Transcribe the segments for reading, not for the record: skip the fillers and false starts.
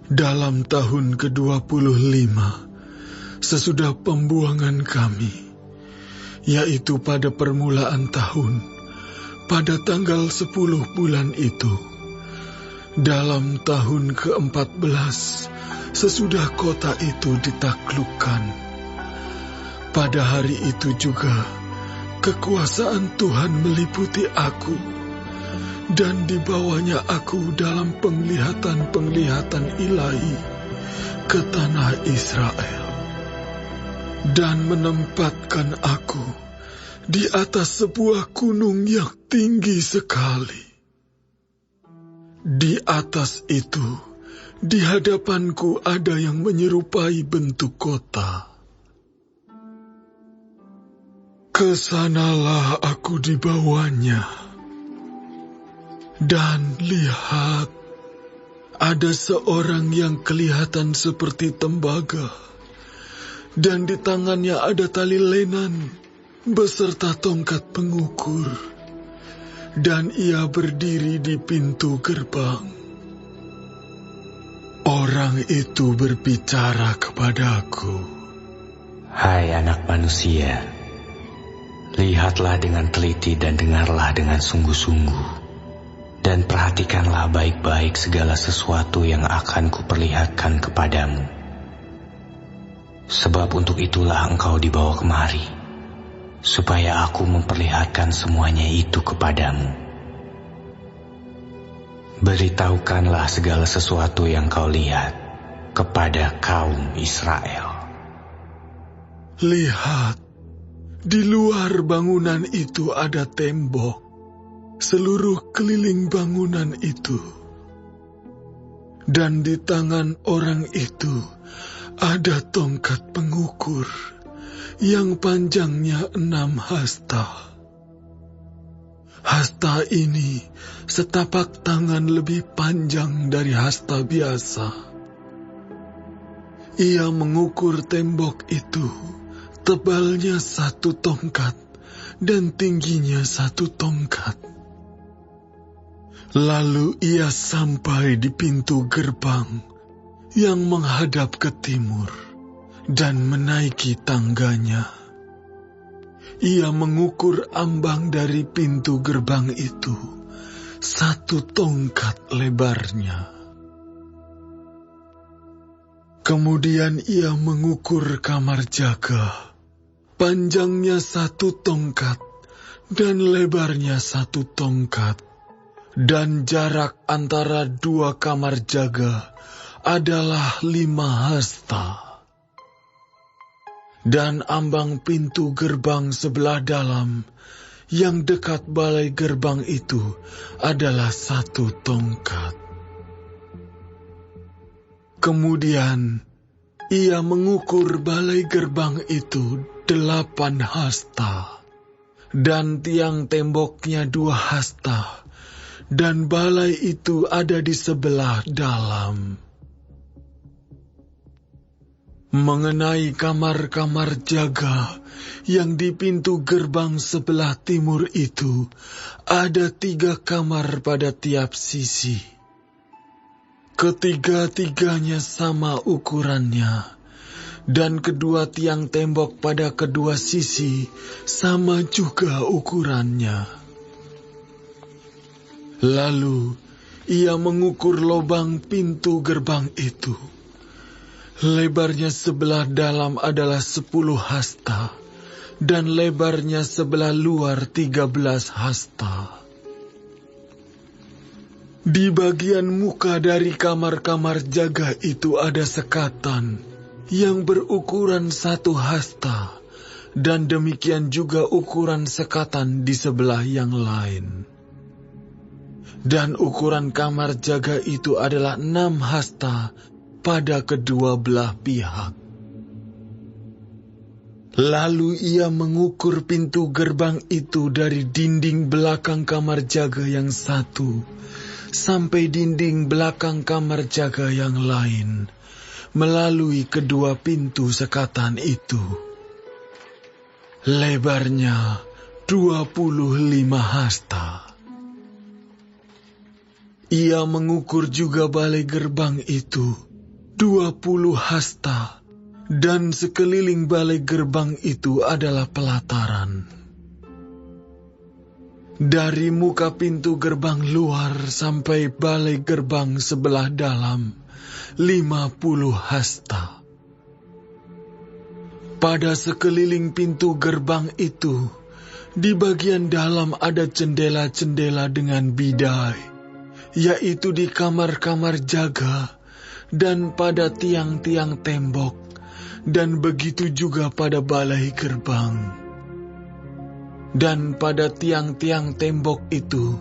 Dalam tahun ke-25, sesudah pembuangan kami, yaitu pada permulaan tahun, pada tanggal 10 bulan itu, dalam tahun ke-14, sesudah kota itu ditaklukkan. Pada hari itu juga, kekuasaan Tuhan meliputi aku, dan dibawanya aku dalam penglihatan-penglihatan ilahi ke tanah Israel, dan menempatkan aku di atas sebuah gunung yang tinggi sekali. Di atas itu, di hadapanku ada yang menyerupai bentuk kota. Kesanalah aku dibawanya. Dan lihat, ada seorang yang kelihatan seperti tembaga, dan di tangannya ada tali lenan beserta tongkat pengukur, dan ia berdiri di pintu gerbang. Orang itu berbicara kepadaku, "Hai anak manusia, lihatlah dengan teliti dan dengarlah dengan sungguh-sungguh. Dan perhatikanlah baik-baik segala sesuatu yang akan kuperlihatkan kepadamu. Sebab untuk itulah engkau dibawa kemari, supaya aku memperlihatkan semuanya itu kepadamu. Beritahukanlah segala sesuatu yang kau lihat kepada kaum Israel." Lihat, di luar bangunan itu ada tembok, seluruh keliling bangunan itu. Dan di tangan orang itu ada tongkat pengukur yang panjangnya 6 hasta. Hasta ini setapak tangan lebih panjang dari hasta biasa. Ia mengukur tembok itu, tebalnya 1 tongkat dan tingginya 1 tongkat. Lalu ia sampai di pintu gerbang yang menghadap ke timur dan menaiki tangganya. Ia mengukur ambang dari pintu gerbang itu 1 tongkat lebarnya. Kemudian ia mengukur kamar jaga, panjangnya 1 tongkat dan lebarnya 1 tongkat. Dan jarak antara 2 kamar jaga adalah 5 hasta. Dan ambang pintu gerbang sebelah dalam yang dekat balai gerbang itu adalah 1 tongkat. Kemudian ia mengukur balai gerbang itu 8 hasta, dan tiang temboknya 2 hasta, dan balai itu ada di sebelah dalam. Mengenai kamar-kamar jaga yang di pintu gerbang sebelah timur itu, ada 3 kamar pada tiap sisi. Ketiga-tiganya sama ukurannya, dan kedua tiang tembok pada kedua sisi sama juga ukurannya. Lalu ia mengukur lubang pintu gerbang itu. Lebarnya sebelah dalam adalah 10 hasta, dan lebarnya sebelah luar 13 hasta. Di bagian muka dari kamar-kamar jaga itu ada sekatan yang berukuran 1 hasta, dan demikian juga ukuran sekatan di sebelah yang lain. Dan ukuran kamar jaga itu adalah 6 hasta pada kedua belah pihak. Lalu ia mengukur pintu gerbang itu dari dinding belakang kamar jaga yang 1 sampai dinding belakang kamar jaga yang lain, melalui kedua pintu sekatan itu. Lebarnya 25 hasta. Ia mengukur juga balai gerbang itu 20 hasta, dan sekeliling balai gerbang itu adalah pelataran. Dari muka pintu gerbang luar sampai balai gerbang sebelah dalam, 50 hasta. Pada sekeliling pintu gerbang itu, di bagian dalam ada jendela-jendela dengan bidai, yaitu di kamar-kamar jaga dan pada tiang-tiang tembok, dan begitu juga pada balai gerbang. Dan pada tiang-tiang tembok itu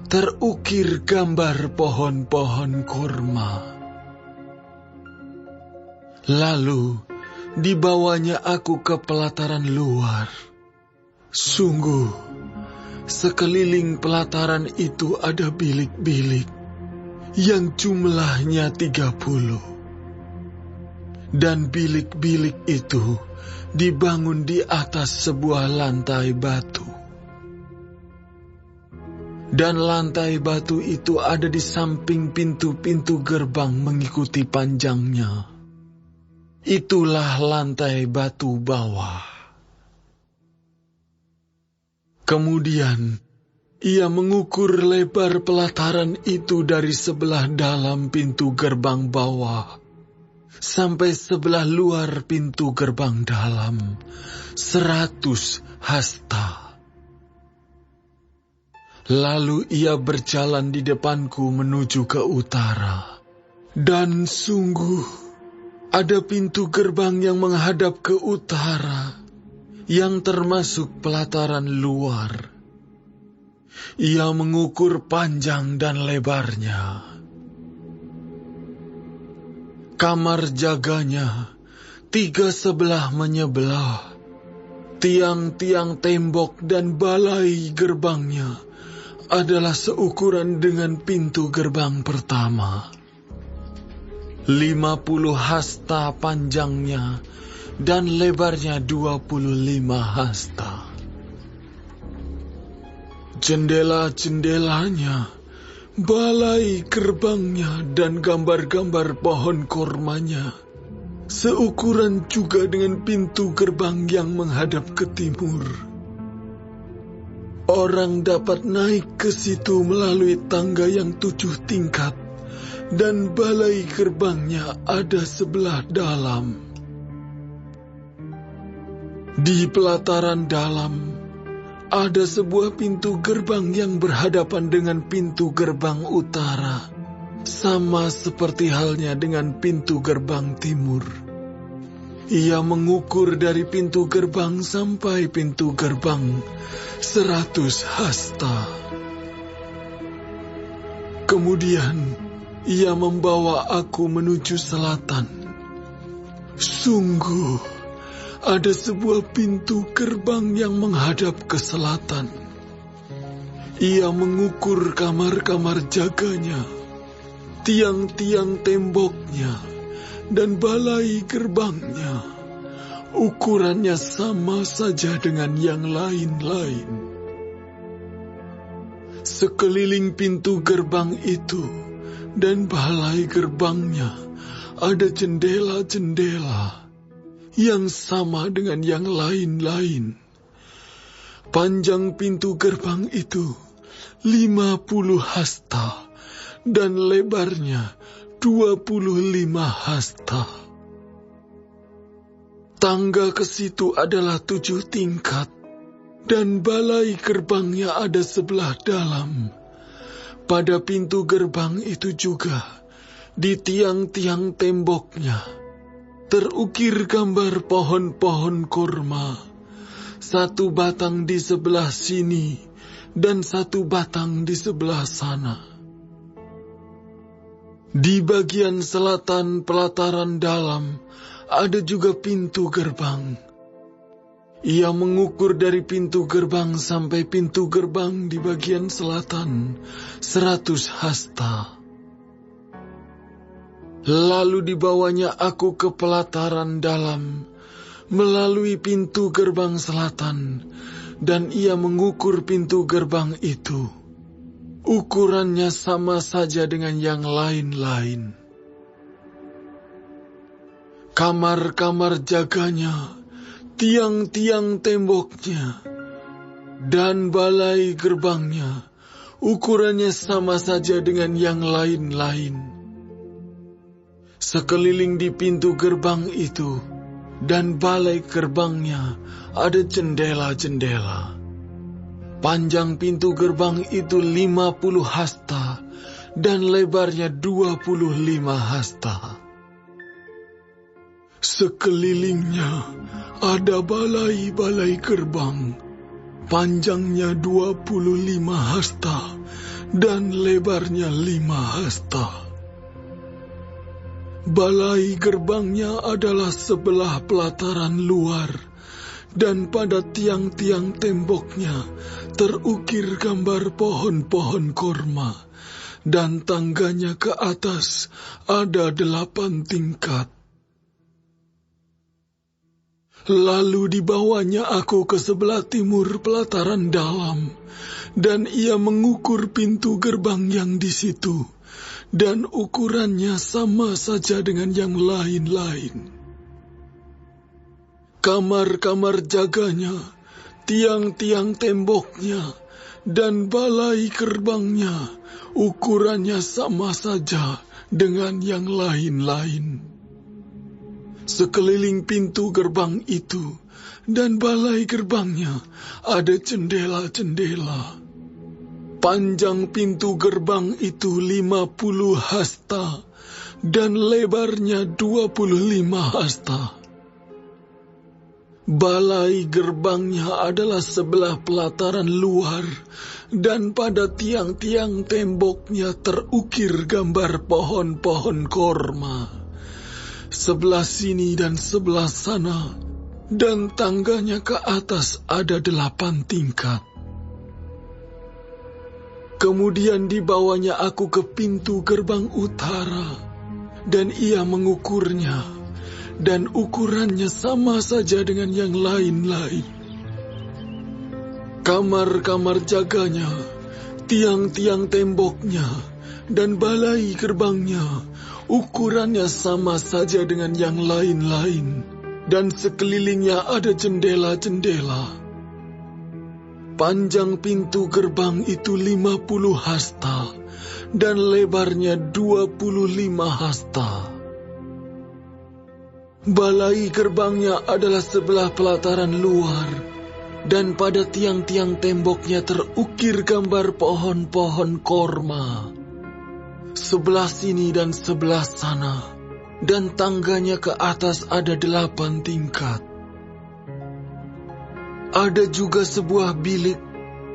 terukir gambar pohon-pohon kurma. Lalu dibawanya aku ke pelataran luar. Sungguh, sekeliling pelataran itu ada bilik-bilik yang jumlahnya 30. Dan bilik-bilik itu dibangun di atas sebuah lantai batu. Dan lantai batu itu ada di samping pintu-pintu gerbang mengikuti panjangnya. Itulah lantai batu bawah. Kemudian ia mengukur lebar pelataran itu dari sebelah dalam pintu gerbang bawah sampai sebelah luar pintu gerbang dalam, 100 hasta. Lalu ia berjalan di depanku menuju ke utara. Dan sungguh, ada pintu gerbang yang menghadap ke utara, yang termasuk pelataran luar. Ia mengukur panjang dan lebarnya. Kamar jaganya 3 sebelah menyebelah. Tiang-tiang tembok dan balai gerbangnya adalah seukuran dengan pintu gerbang pertama. 50 hasta panjangnya dan lebarnya 25 hasta. Jendela-jendelanya, balai gerbangnya dan gambar-gambar pohon kormanya seukuran juga dengan pintu gerbang yang menghadap ke timur. Orang dapat naik ke situ melalui tangga yang 7 tingkat, dan balai gerbangnya ada sebelah dalam. Di pelataran dalam ada sebuah pintu gerbang yang berhadapan dengan pintu gerbang utara, sama seperti halnya dengan pintu gerbang timur. Ia mengukur dari pintu gerbang sampai pintu gerbang 100 hasta. Kemudian ia membawa aku menuju selatan. Sungguh, ada sebuah pintu gerbang yang menghadap ke selatan. Ia mengukur kamar-kamar jaganya, tiang-tiang temboknya, dan balai gerbangnya. Ukurannya sama saja dengan yang lain-lain. Sekeliling pintu gerbang itu dan balai gerbangnya ada jendela-jendela yang sama dengan yang lain-lain. Panjang pintu gerbang itu 50 hasta dan lebarnya 25 hasta. Tangga ke situ adalah 7 tingkat dan balai gerbangnya ada sebelah dalam. Pada pintu gerbang itu juga, di tiang-tiang temboknya, terukir gambar pohon-pohon kurma, 1 batang di sebelah sini dan 1 batang di sebelah sana. Di bagian selatan pelataran dalam ada juga pintu gerbang. Ia mengukur dari pintu gerbang sampai pintu gerbang di bagian selatan 100 hasta. Lalu dibawanya aku ke pelataran dalam melalui pintu gerbang selatan, dan ia mengukur pintu gerbang itu. Ukurannya sama saja dengan yang lain-lain. kamar-kamar jaganya, tiang-tiang temboknya, dan balai gerbangnya, ukurannya sama saja dengan yang lain-lain. Sekeliling di pintu gerbang itu dan balai gerbangnya ada jendela-jendela. Panjang pintu gerbang itu 50 hasta dan lebarnya 25 hasta. Sekelilingnya ada balai-balai gerbang, panjangnya 25 hasta dan lebarnya 5 hasta. Balai gerbangnya adalah sebelah pelataran luar, dan pada tiang-tiang temboknya terukir gambar pohon-pohon korma, dan tangganya ke atas ada 8 tingkat. Lalu dibawanya aku ke sebelah timur pelataran dalam, dan ia mengukur pintu gerbang yang di situ, dan ukurannya sama saja dengan yang lain-lain. Kamar-kamar jaganya, tiang-tiang temboknya, dan balai gerbangnya, ukurannya sama saja dengan yang lain-lain. Sekeliling pintu gerbang itu dan balai gerbangnya ada jendela-jendela. Panjang pintu gerbang itu 50 hasta dan lebarnya 25 hasta. Balai gerbangnya adalah sebelah pelataran luar, dan pada tiang-tiang temboknya terukir gambar pohon-pohon korma. Sebelah sini dan sebelah sana, dan tangganya ke atas ada 8 tingkat. Kemudian dibawanya aku ke pintu gerbang utara, dan ia mengukurnya, dan ukurannya sama saja dengan yang lain-lain. Kamar-kamar jaganya, tiang-tiang temboknya, dan balai gerbangnya, ukurannya sama saja dengan yang lain-lain, dan sekelilingnya ada jendela-jendela. Panjang pintu gerbang itu 50 hasta, dan lebarnya 25 hasta. Balai gerbangnya adalah sebelah pelataran luar, dan pada tiang-tiang temboknya terukir gambar pohon-pohon korma. Sebelah sini dan sebelah sana, dan tangganya ke atas ada 8 tingkat. Ada juga sebuah bilik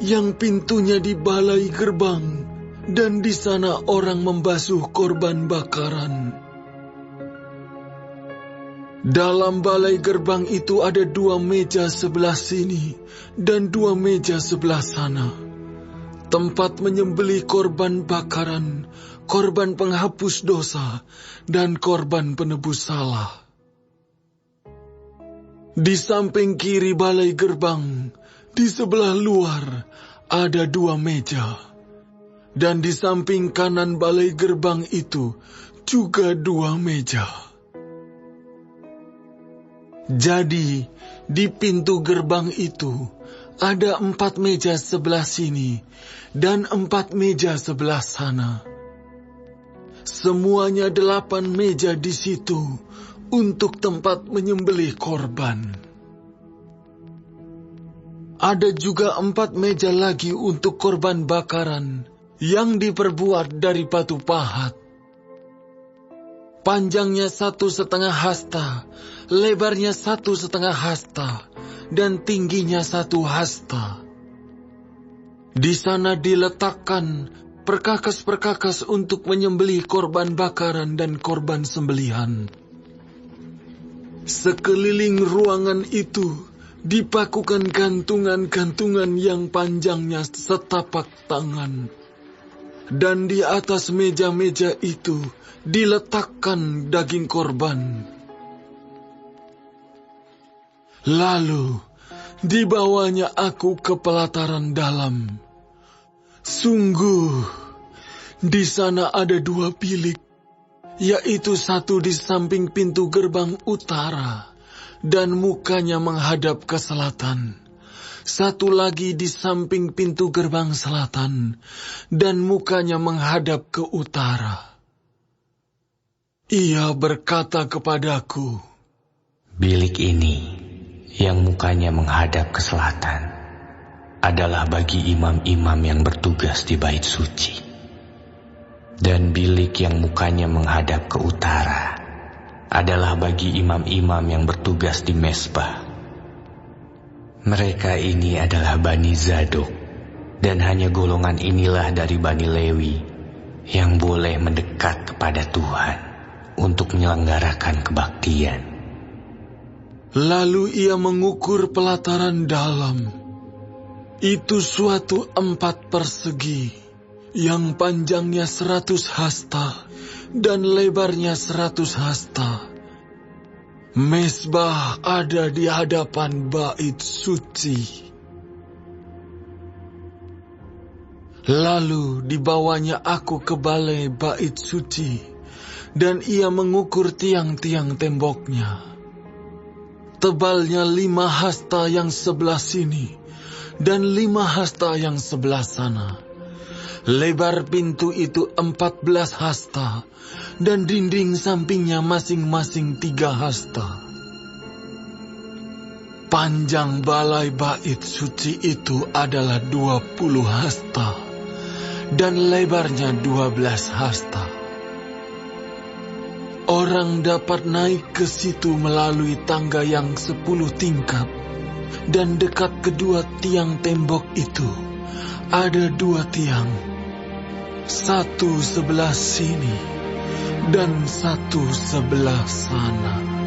yang pintunya di balai gerbang, dan di sana orang membasuh korban bakaran. Dalam balai gerbang itu ada 2 meja sebelah sini dan 2 meja sebelah sana, tempat menyembelih korban bakaran, korban penghapus dosa, dan korban penebus salah. Di samping kiri balai gerbang, di sebelah luar, ada 2 meja. Dan di samping kanan balai gerbang itu, juga 2 meja. Jadi, di pintu gerbang itu, ada 4 meja sebelah sini, dan 4 meja sebelah sana. Semuanya 8 meja di situ, untuk tempat menyembelih korban. Ada juga 4 meja lagi untuk korban bakaran yang diperbuat dari batu pahat. Panjangnya 1,5 hasta, lebarnya 1,5 hasta, dan tingginya 1 hasta. Di sana diletakkan perkakas-perkakas untuk menyembelih korban bakaran dan korban sembelihan. Sekeliling ruangan itu dipakukan gantungan-gantungan yang panjangnya setapak tangan. Dan di atas meja-meja itu diletakkan daging korban. Lalu dibawanya aku ke pelataran dalam. Sungguh, di sana ada 2 bilik yaitu satu di samping pintu gerbang utara, dan mukanya menghadap ke selatan. Satu lagi di samping pintu gerbang selatan, dan mukanya menghadap ke utara. Ia berkata kepadaku, "Bilik ini, yang mukanya menghadap ke selatan, adalah bagi imam-imam yang bertugas di bait suci. Dan bilik yang mukanya menghadap ke utara, adalah bagi imam-imam yang bertugas di mezbah. Mereka ini adalah Bani Zadok, dan hanya golongan inilah dari Bani Lewi yang boleh mendekat kepada Tuhan untuk menyelenggarakan kebaktian." Lalu ia mengukur pelataran dalam. Itu suatu 4 persegi, yang panjangnya 100 hasta dan lebarnya 100 hasta. Mezbah ada di hadapan bait suci. Lalu dibawanya aku ke balai bait suci, dan ia mengukur tiang-tiang temboknya. Tebalnya 5 hasta yang sebelah sini, dan 5 hasta yang sebelah sana. Lebar pintu itu 14 hasta, dan dinding sampingnya masing-masing 3 hasta. Panjang balai bait suci itu adalah 20 hasta, dan lebarnya 12 hasta. Orang dapat naik ke situ melalui tangga yang 10 tingkat, dan dekat kedua tiang tembok itu ada 2 tiang, satu sebelah sini dan satu sebelah sana.